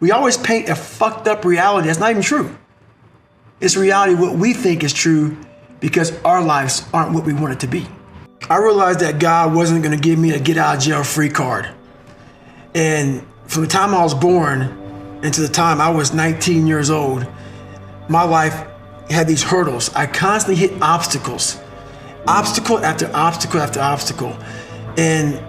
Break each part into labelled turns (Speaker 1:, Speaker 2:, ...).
Speaker 1: We always paint a fucked up reality that's not even true. It's reality what we think is true because our lives aren't what we want it to be. I realized that God wasn't gonna give me a get out of jail free card. And from the time I was born and to the time I was 19 years old, my life had these hurdles. I constantly hit obstacles. Obstacle after obstacle after obstacle. And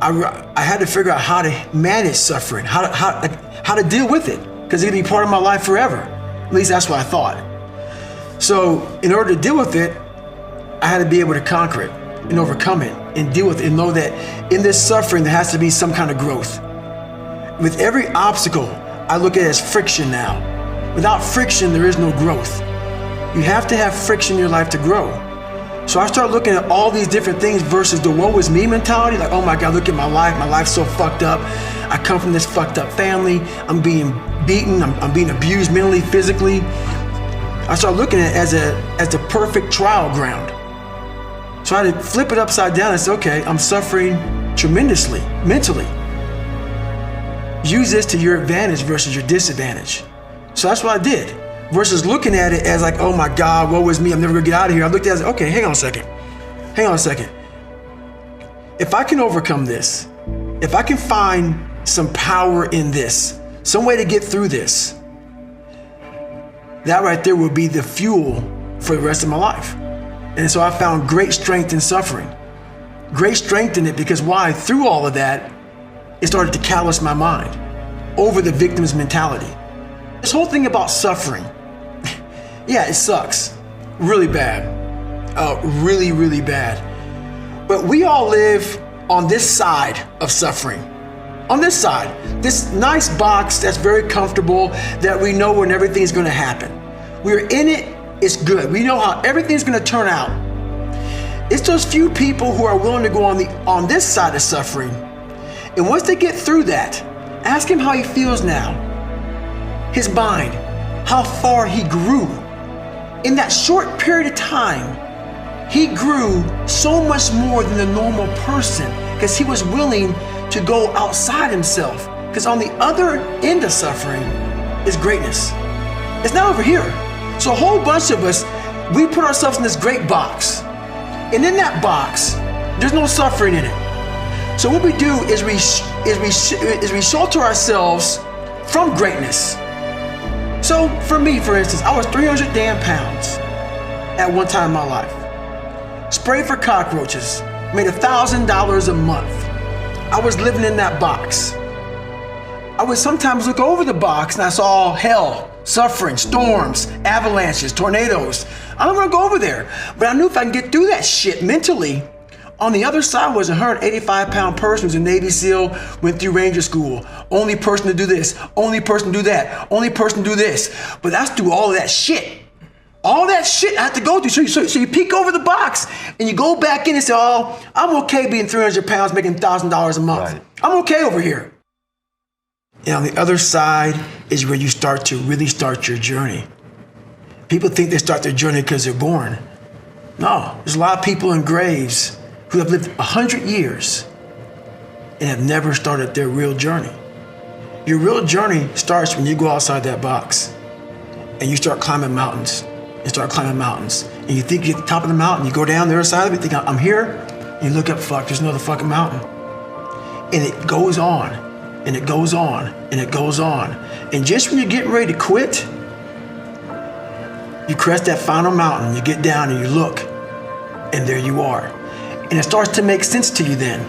Speaker 1: I had to figure out how to manage suffering, how to deal with it, because it'd be part of my life forever. At least that's what I thought. So in order to deal with it, I had to be able to conquer it and overcome it and deal with it and know that in this suffering, there has to be some kind of growth. With every obstacle, I look at it as friction now. Without friction, there is no growth. You have to have friction in your life to grow. So I started looking at all these different things versus the woe is me mentality. Like, oh my God, look at my life. My life's so fucked up. I come from this fucked up family. I'm being beaten. I'm being abused mentally, physically. I started looking at it as the perfect trial ground. So I had to flip it upside down and say, okay, I'm suffering tremendously, mentally. Use this to your advantage versus your disadvantage. So that's what I did. Versus looking at it as like, oh my God, woe is me, I'm never gonna get out of here. I looked at it as, okay, hang on a second. If I can overcome this, if I can find some power in this, some way to get through this, that right there will be the fuel for the rest of my life. And so I found great strength in suffering. Great strength in it because why? Through all of that, it started to callous my mind over the victim's mentality. This whole thing about suffering, yeah, it sucks. Really bad. Really, really bad. But we all live on this side of suffering. On this side. This nice box that's very comfortable, that we know when everything's gonna happen. We're in it, it's good. We know how everything's gonna turn out. It's those few people who are willing to go on this side of suffering. And once they get through that, ask him how he feels now. His mind, how far he grew. In that short period of time, he grew so much more than the normal person because he was willing to go outside himself. Because on the other end of suffering is greatness. It's not over here. So a whole bunch of us, we put ourselves in this great box. And in that box, there's no suffering in it. So what we do is we shelter ourselves from greatness. So for me, for instance, I was 300 damn pounds at one time in my life. Sprayed for cockroaches, made $1,000 a month. I was living in that box. I would sometimes look over the box and I saw hell, suffering, storms, avalanches, tornadoes. I don't want to go over there, but I knew if I can get through that shit mentally, on the other side was a 185-pound person who's a Navy SEAL, went through Ranger School. Only person to do this, only person to do that, only person to do this. But that's through all of that shit. All that shit I have to go through. So you peek over the box and you go back in and say, oh, I'm okay being 300 pounds, making $1,000 a month. Right. I'm okay over here. And on the other side is where you start to really start your journey. People think they start their journey because they're born. No, there's a lot of people in graves who have lived 100 years and have never started their real journey. Your real journey starts when you go outside that box and you start climbing mountains. And you think you're at the top of the mountain, you go down the other side of it, think I'm here, and you look up, fuck, there's another fucking mountain. And it goes on, and it goes on, and it goes on. And just when you're getting ready to quit, you crest that final mountain, you get down and you look, and there you are. And it starts to make sense to you then.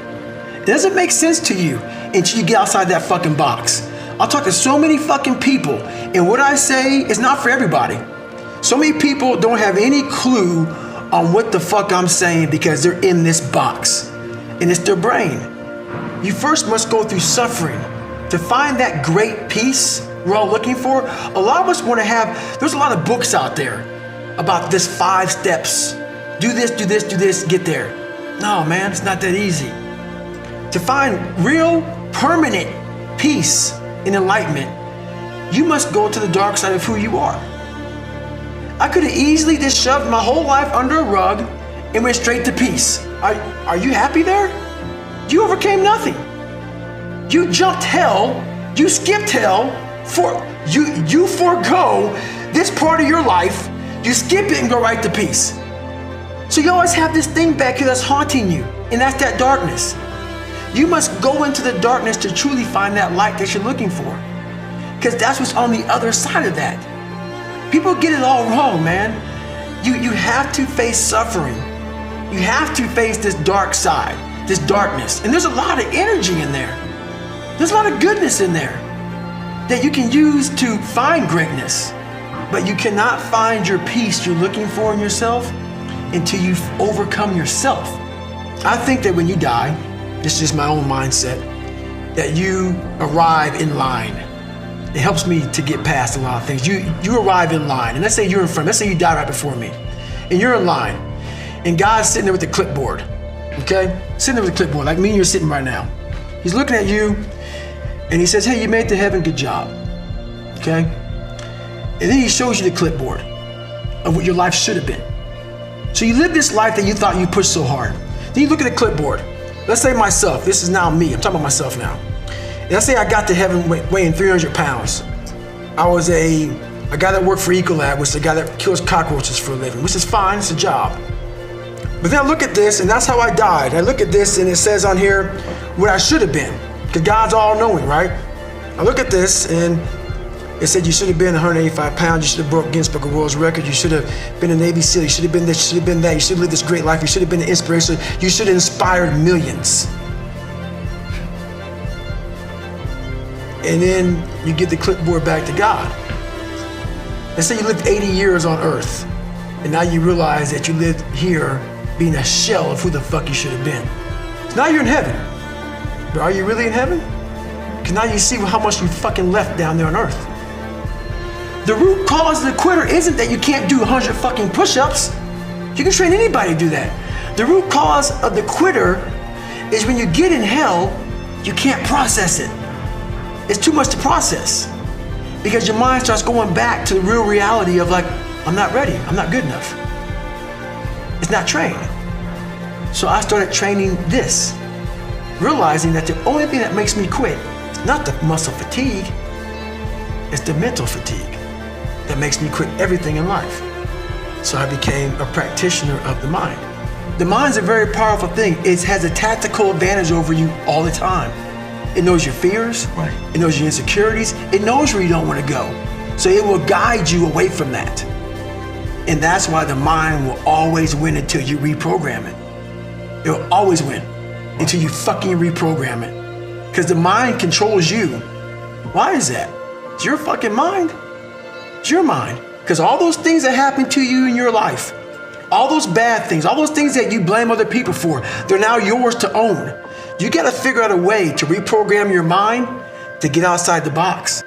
Speaker 1: It doesn't make sense to you until you get outside that fucking box. I'll talk to so many fucking people, and what I say is not for everybody. So many people don't have any clue on what the fuck I'm saying because they're in this box, and it's their brain. You first must go through suffering to find that great peace we're all looking for. A lot of us want to have, there's a lot of books out there about this 5 steps. Do this, do this, do this, get there. No, man, it's not that easy. To find real, permanent peace and enlightenment, you must go to the dark side of who you are. I could have easily just shoved my whole life under a rug and went straight to peace. Are you happy there? You overcame nothing. You jumped hell, you skipped hell, You forego this part of your life, you skip it and go right to peace. So you always have this thing back here that's haunting you, and that's that darkness. You must go into the darkness to truly find that light that you're looking for, because that's what's on the other side of that. People get it all wrong, man. You have to face suffering. You have to face this dark side, this darkness. And there's a lot of energy in there. There's a lot of goodness in there that you can use to find greatness. But you cannot find your peace you're looking for in yourself until you've overcome yourself. I think that when you die, this is just my own mindset, that you arrive in line. It helps me to get past a lot of things. You arrive in line, and let's say you're in front, let's say you die right before me, and you're in line, and God's sitting there with the clipboard, okay? Sitting there with the clipboard, like me and you're sitting right now. He's looking at you, and he says, hey, you made it to heaven, good job, okay? And then he shows you the clipboard of what your life should have been. So you live this life that you thought you pushed so hard. Then you look at the clipboard. Let's say myself, this is now me, I'm talking about myself now. And let's say I got to heaven weighing 300 pounds. I was a guy that worked for Ecolab, which is a guy that kills cockroaches for a living, which is fine, it's a job. But then I look at this, and that's how I died. I look at this, and it says on here what I should have been, because God's all knowing, right? I look at this, and it said you should have been 185 pounds, you should have broke Guinness Book of World Records, you should have been a Navy SEAL, you should have been this, you should have been that, you should have lived this great life, you should have been an inspiration, you should have inspired millions. And then you get the clipboard back to God. Let's say you lived 80 years on earth, and now you realize that you lived here being a shell of who the fuck you should have been. So now you're in heaven. But are you really in heaven? Because now you see how much you fucking left down there on earth. The root cause of the quitter isn't that you can't do 100 fucking push-ups. You can train anybody to do that. The root cause of the quitter is when you get in hell, you can't process it. It's too much to process, because your mind starts going back to the real reality of like, I'm not ready, I'm not good enough. It's not trained. So I started training this, realizing that the only thing that makes me quit, not the muscle fatigue, it's the mental fatigue that makes me quit everything in life. So I became a practitioner of the mind. The mind's a very powerful thing. It has a tactical advantage over you all the time. It knows your fears, right. It knows your insecurities, it knows where you don't want to go. So it will guide you away from that. And that's why the mind will always win until you reprogram it. It will always win until you fucking reprogram it. Because the mind controls you. Why is that? It's your fucking mind. It's your mind. Because all those things that happen to you in your life, all those bad things, all those things that you blame other people for, they're now yours to own. You got to figure out a way to reprogram your mind to get outside the box.